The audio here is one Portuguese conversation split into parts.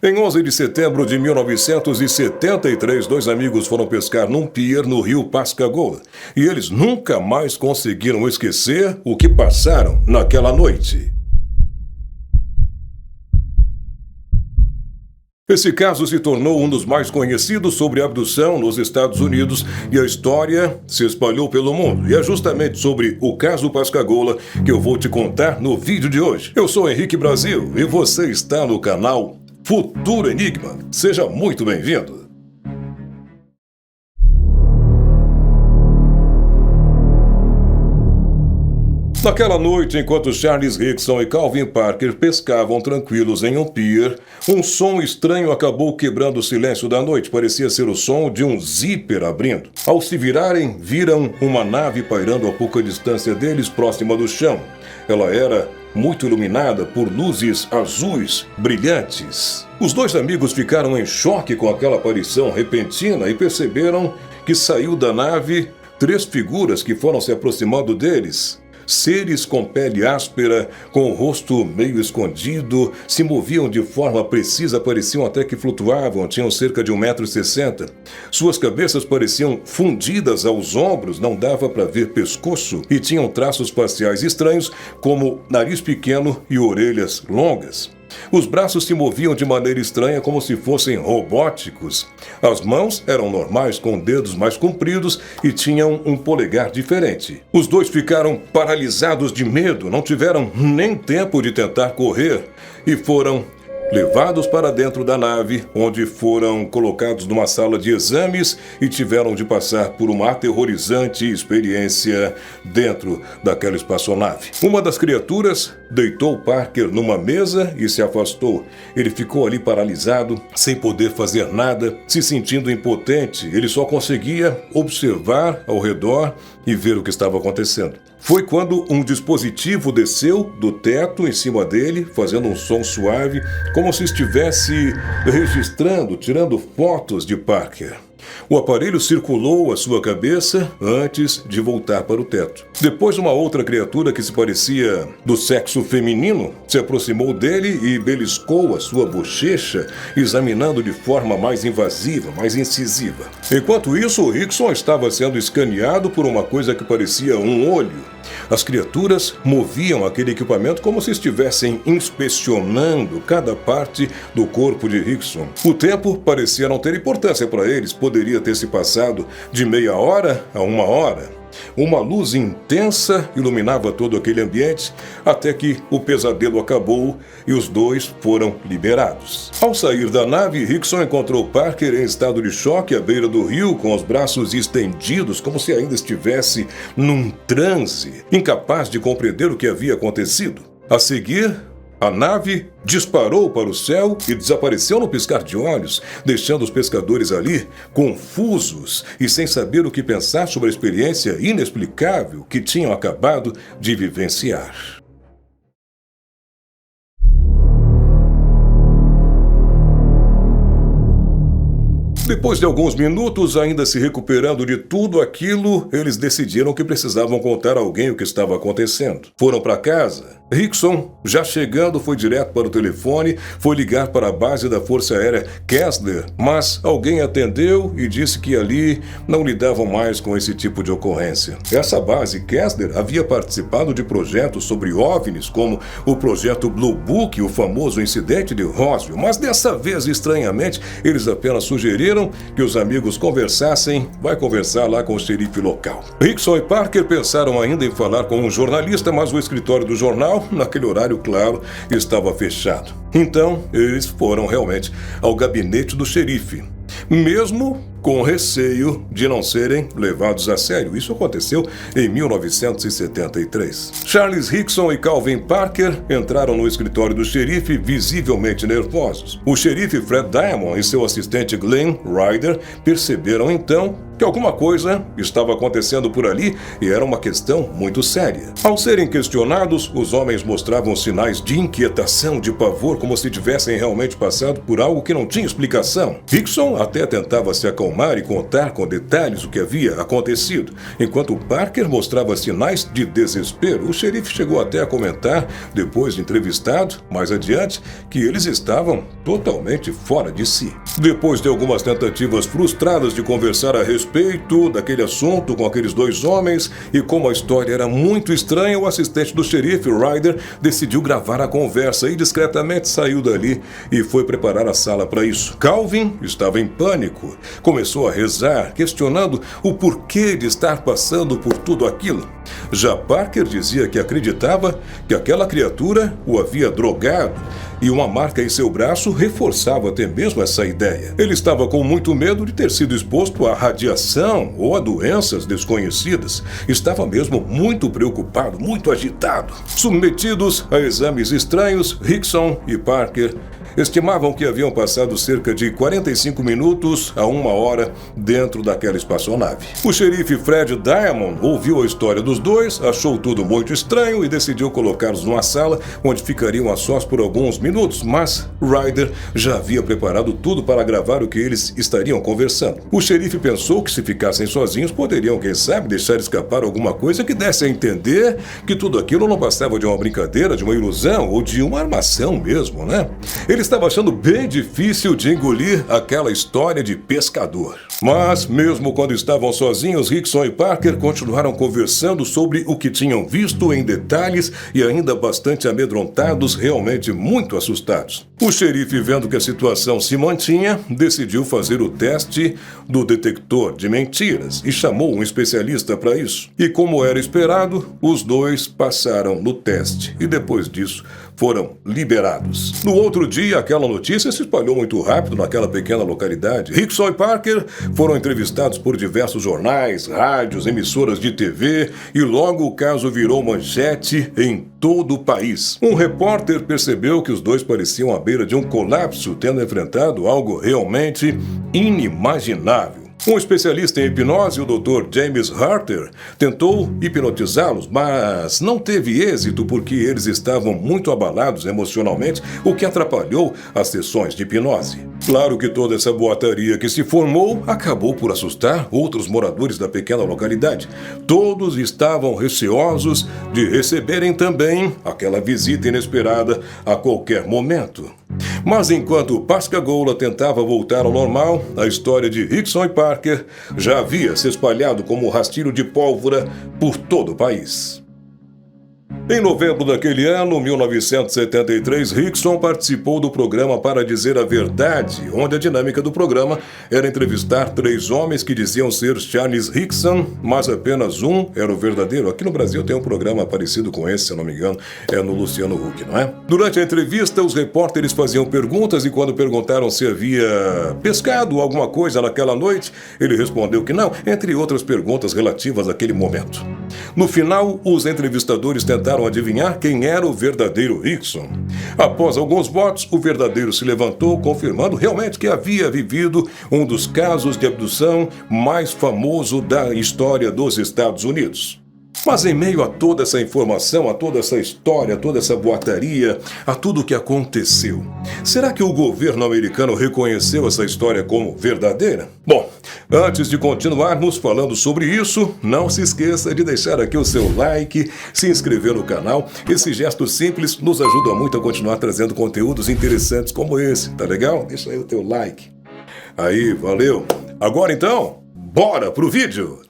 Em 11 de setembro de 1973, dois amigos foram pescar num pier no rio Pascagoula. E eles nunca mais conseguiram esquecer o que passaram naquela noite. Esse caso se tornou um dos mais conhecidos sobre abdução nos Estados Unidos e a história se espalhou pelo mundo. E é justamente sobre o caso Pascagoula que eu vou te contar no vídeo de hoje. Eu sou Henrique Brasil e você está no canal Futuro Enigma. Seja muito bem-vindo. Naquela noite, enquanto Charles Rickson e Calvin Parker pescavam tranquilos em um pier, um som estranho acabou quebrando o silêncio da noite. Parecia ser o som de um zíper abrindo. Ao se virarem, viram uma nave pairando a pouca distância deles, próxima do chão. Ela era muito iluminada por luzes azuis brilhantes. Os dois amigos ficaram em choque com aquela aparição repentina e perceberam que saiu da nave 3 figuras que foram se aproximando deles. Seres com pele áspera, com o rosto meio escondido, se moviam de forma precisa, pareciam até que flutuavam, tinham cerca de 1,60 m. Suas cabeças pareciam fundidas aos ombros, não dava para ver pescoço, e tinham traços faciais estranhos, como nariz pequeno e orelhas longas. Os braços se moviam de maneira estranha, como se fossem robóticos. As mãos eram normais, com dedos mais compridos e tinham um polegar diferente. Os dois ficaram paralisados de medo, não tiveram nem tempo de tentar correr e foram levados para dentro da nave, onde foram colocados numa sala de exames e tiveram de passar por uma aterrorizante experiência dentro daquela espaçonave. Uma das criaturas deitou Parker numa mesa e se afastou. Ele ficou ali paralisado, sem poder fazer nada, se sentindo impotente. Ele só conseguia observar ao redor e ver o que estava acontecendo. Foi quando um dispositivo desceu do teto em cima dele, fazendo um som suave, como se estivesse registrando, tirando fotos de Parker. O aparelho circulou a sua cabeça antes de voltar para o teto. Depois, uma outra criatura que se parecia do sexo feminino se aproximou dele e beliscou a sua bochecha, examinando de forma mais invasiva, mais incisiva. Enquanto isso, o Rickson estava sendo escaneado por uma coisa que parecia um olho. As criaturas moviam aquele equipamento como se estivessem inspecionando cada parte do corpo de Rickson. O tempo parecia não ter importância para eles, poderia ter se passado de meia hora a 1 hora. Uma luz intensa iluminava todo aquele ambiente, até que o pesadelo acabou e os dois foram liberados. Ao sair da nave, Rickson encontrou Parker em estado de choque à beira do rio, com os braços estendidos, como se ainda estivesse num transe, incapaz de compreender o que havia acontecido. A seguir, a nave disparou para o céu e desapareceu no piscar de olhos, deixando os pescadores ali confusos e sem saber o que pensar sobre a experiência inexplicável que tinham acabado de vivenciar. Depois de alguns minutos, ainda se recuperando de tudo aquilo, eles decidiram que precisavam contar a alguém o que estava acontecendo. Foram para casa. Rickson, já chegando, foi direto para o telefone, foi ligar para a base da Força Aérea Kessler, mas alguém atendeu e disse que ali não lidavam mais com esse tipo de ocorrência. Essa base, Kessler, havia participado de projetos sobre OVNIs, como o projeto Blue Book e o famoso incidente de Roswell, mas dessa vez, estranhamente, eles apenas sugeriram que os amigos conversassem. Vai conversar lá com o xerife local. Rickson e Parker pensaram ainda em falar com um jornalista, mas o escritório do jornal, naquele horário, claro, estava fechado. Então, eles foram realmente ao gabinete do xerife, mesmo com receio de não serem levados a sério. Isso aconteceu em 1973. Charles Rickson e Calvin Parker entraram no escritório do xerife visivelmente nervosos. O xerife Fred Diamond e seu assistente Glenn Ryder perceberam então que alguma coisa estava acontecendo por ali e era uma questão muito séria. Ao serem questionados, os homens mostravam sinais de inquietação, de pavor, como se tivessem realmente passado por algo que não tinha explicação. Rickson até tentava se acalmar e contar com detalhes o que havia acontecido, enquanto Parker mostrava sinais de desespero. O xerife chegou até a comentar, depois de entrevistado, mais adiante, que eles estavam totalmente fora de si. Depois de algumas tentativas frustradas de conversar a respeito daquele assunto com aqueles dois homens, e como a história era muito estranha, o assistente do xerife, Ryder, decidiu gravar a conversa e discretamente saiu dali e foi preparar a sala para isso. Calvin estava em pânico. Começou a rezar, questionando o porquê de estar passando por tudo aquilo. Já Parker dizia que acreditava que aquela criatura o havia drogado, e uma marca em seu braço reforçava até mesmo essa ideia. Ele estava com muito medo de ter sido exposto à radiação ou a doenças desconhecidas. Estava mesmo muito preocupado, muito agitado. Submetidos a exames estranhos, Rickson e Parker estimavam que haviam passado cerca de 45 minutos a 1 hora dentro daquela espaçonave. O xerife Fred Diamond ouviu a história dos dois, achou tudo muito estranho e decidiu colocá-los numa sala onde ficariam a sós por alguns minutos, mas Ryder já havia preparado tudo para gravar o que eles estariam conversando. O xerife pensou que se ficassem sozinhos poderiam, quem sabe, deixar escapar alguma coisa que desse a entender que tudo aquilo não passava de uma brincadeira, de uma ilusão ou de uma armação mesmo, né? Ele estava achando bem difícil de engolir aquela história de pescador. Mas, mesmo quando estavam sozinhos, Rickson e Parker continuaram conversando sobre o que tinham visto em detalhes e ainda bastante amedrontados, realmente muito assustados. O xerife, vendo que a situação se mantinha, decidiu fazer o teste do detector de mentiras e chamou um especialista para isso. E como era esperado, os dois passaram no teste e depois disso foram liberados. No outro dia, aquela notícia se espalhou muito rápido naquela pequena localidade. Rickson e Parker foram entrevistados por diversos jornais, rádios, emissoras de TV e logo o caso virou manchete em todo o país. Um repórter percebeu que os dois pareciam à beira de um colapso, tendo enfrentado algo realmente inimaginável. Um especialista em hipnose, o Dr. James Harter, tentou hipnotizá-los, mas não teve êxito porque eles estavam muito abalados emocionalmente, o que atrapalhou as sessões de hipnose. Claro que toda essa boataria que se formou acabou por assustar outros moradores da pequena localidade. Todos estavam receosos de receberem também aquela visita inesperada a qualquer momento. Mas enquanto Pascagoula tentava voltar ao normal, a história de Rickson e Parker já havia se espalhado como um rastilho de pólvora por todo o país. Em novembro daquele ano, 1973, Rickson participou do programa Para Dizer a Verdade, onde a dinâmica do programa era entrevistar 3 homens que diziam ser Charles Rickson, mas apenas um era o verdadeiro. Aqui no Brasil tem um programa parecido com esse, se eu não me engano, é no Luciano Huck, não é? Durante a entrevista, os repórteres faziam perguntas e quando perguntaram se havia pescado alguma coisa naquela noite, ele respondeu que não, entre outras perguntas relativas àquele momento. No final, os entrevistadores tentaram adivinhar quem era o verdadeiro Rickson. Após alguns votos, o verdadeiro se levantou, confirmando realmente que havia vivido um dos casos de abdução mais famoso da história dos Estados Unidos. Mas em meio a toda essa informação, a toda essa história, a toda essa boataria, a tudo o que aconteceu, será que o governo americano reconheceu essa história como verdadeira? Bom, antes de continuarmos falando sobre isso, não se esqueça de deixar aqui o seu like, se inscrever no canal. Esse gesto simples nos ajuda muito a continuar trazendo conteúdos interessantes como esse, tá legal? Deixa aí o teu like. Aí, valeu! Agora então, bora pro vídeo!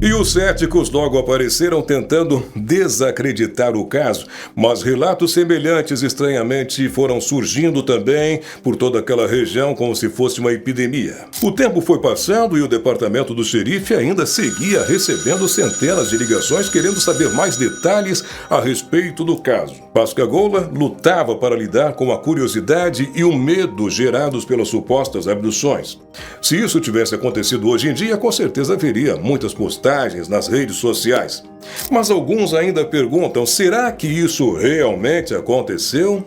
E os céticos logo apareceram tentando desacreditar o caso, mas relatos semelhantes estranhamente foram surgindo também por toda aquela região como se fosse uma epidemia. O tempo foi passando e o departamento do xerife ainda seguia recebendo centenas de ligações querendo saber mais detalhes a respeito do caso. Pascagoula lutava para lidar com a curiosidade e o medo gerados pelas supostas abduções. Se isso tivesse acontecido hoje em dia, com certeza haveria muitas postagens nas redes sociais. Mas alguns ainda perguntam, será que isso realmente aconteceu?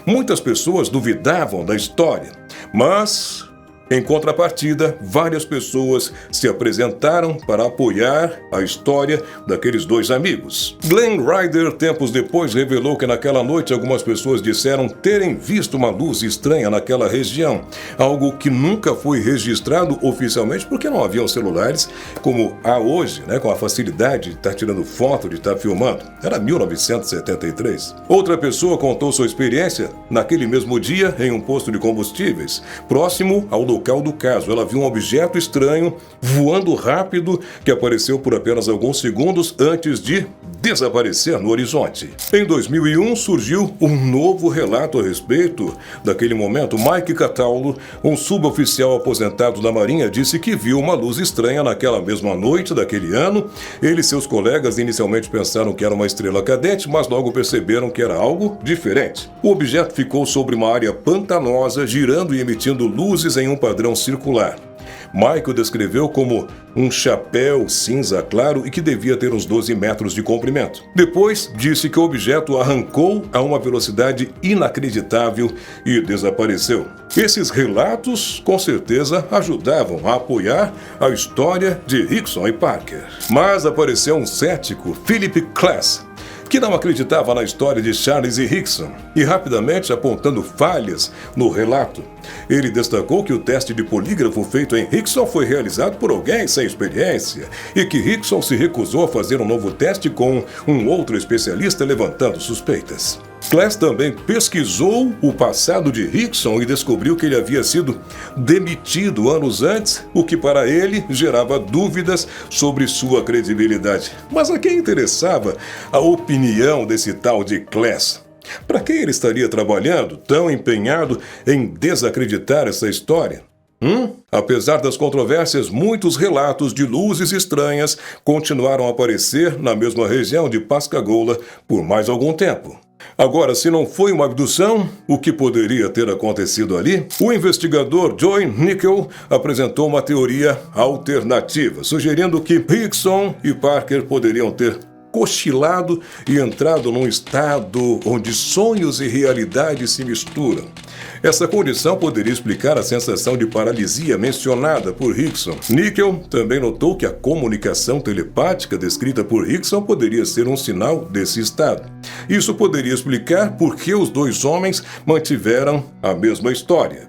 Muitas pessoas duvidavam da história, mas, em contrapartida, várias pessoas se apresentaram para apoiar a história daqueles dois amigos. Glenn Ryder, tempos depois, revelou que naquela noite algumas pessoas disseram terem visto uma luz estranha naquela região, algo que nunca foi registrado oficialmente porque não haviam celulares como há hoje, com a facilidade de estar tirando foto, de estar filmando. Era 1973. Outra pessoa contou sua experiência naquele mesmo dia em um posto de combustíveis, próximo ao local do caso. Ela viu um objeto estranho voando rápido que apareceu por apenas alguns segundos antes de desaparecer no horizonte. Em 2001 surgiu um novo relato a respeito daquele momento. Mike Cataldo, um suboficial aposentado da Marinha, disse que viu uma luz estranha naquela mesma noite daquele ano. Ele e seus colegas inicialmente pensaram que era uma estrela cadente, mas logo perceberam que era algo diferente. O objeto ficou sobre uma área pantanosa, girando e emitindo luzes em um padrão circular. Michael descreveu como um chapéu cinza claro e que devia ter uns 12 metros de comprimento. Depois, disse que o objeto arrancou a uma velocidade inacreditável e desapareceu. Esses relatos, com certeza, ajudavam a apoiar a história de Rickson e Parker. Mas apareceu um cético, Philip Klass, que não acreditava na história de Charles e Rickson, e rapidamente apontando falhas no relato. Ele destacou que o teste de polígrafo feito em Rickson foi realizado por alguém sem experiência e que Rickson se recusou a fazer um novo teste com um outro especialista, levantando suspeitas. Klass também pesquisou o passado de Rickson e descobriu que ele havia sido demitido anos antes, o que para ele gerava dúvidas sobre sua credibilidade. Mas a quem interessava a opinião desse tal de Klass? Para quem ele estaria trabalhando, tão empenhado em desacreditar essa história? Apesar das controvérsias, muitos relatos de luzes estranhas continuaram a aparecer na mesma região de Pascagoula por mais algum tempo. Agora, se não foi uma abdução, o que poderia ter acontecido ali? O investigador Joy Nickel apresentou uma teoria alternativa, sugerindo que Rickson e Parker poderiam ter cochilado e entrado num estado onde sonhos e realidade se misturam. Essa condição poderia explicar a sensação de paralisia mencionada por Rickson. Nickel também notou que a comunicação telepática descrita por Rickson poderia ser um sinal desse estado. Isso poderia explicar por que os dois homens mantiveram a mesma história.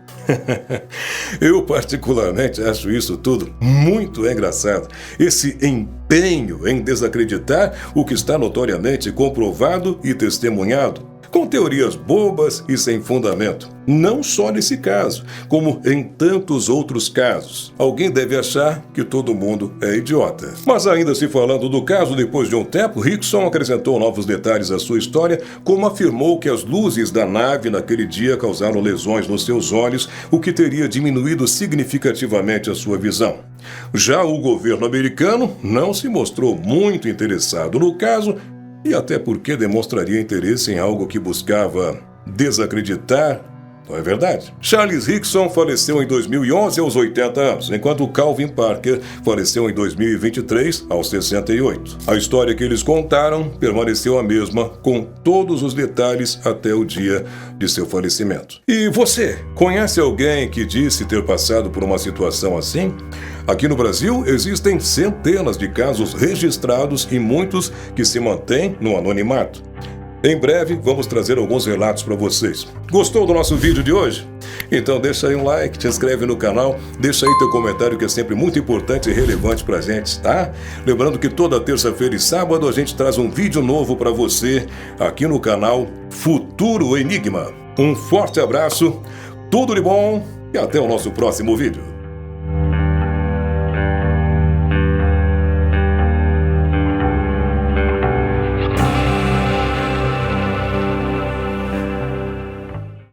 Eu particularmente acho isso tudo muito engraçado. Esse empenho em desacreditar o que está notoriamente comprovado e testemunhado, com teorias bobas e sem fundamento. Não só nesse caso, como em tantos outros casos. Alguém deve achar que todo mundo é idiota. Mas ainda se falando do caso, depois de um tempo, Rickson acrescentou novos detalhes à sua história, como afirmou que as luzes da nave naquele dia causaram lesões nos seus olhos, o que teria diminuído significativamente a sua visão. Já o governo americano não se mostrou muito interessado no caso, e até porque demonstraria interesse em algo que buscava desacreditar. Não é verdade? Charles Rickson faleceu em 2011 aos 80 anos, enquanto Calvin Parker faleceu em 2023 aos 68. A história que eles contaram permaneceu a mesma, com todos os detalhes até o dia de seu falecimento. E você, conhece alguém que disse ter passado por uma situação assim? Aqui no Brasil, existem centenas de casos registrados e muitos que se mantêm no anonimato. Em breve, vamos trazer alguns relatos para vocês. Gostou do nosso vídeo de hoje? Então deixa aí um like, te inscreve no canal, deixa aí teu comentário que é sempre muito importante e relevante pra gente, tá? Lembrando que toda terça-feira e sábado a gente traz um vídeo novo para você aqui no canal Futuro Enigma. Um forte abraço, tudo de bom e até o nosso próximo vídeo.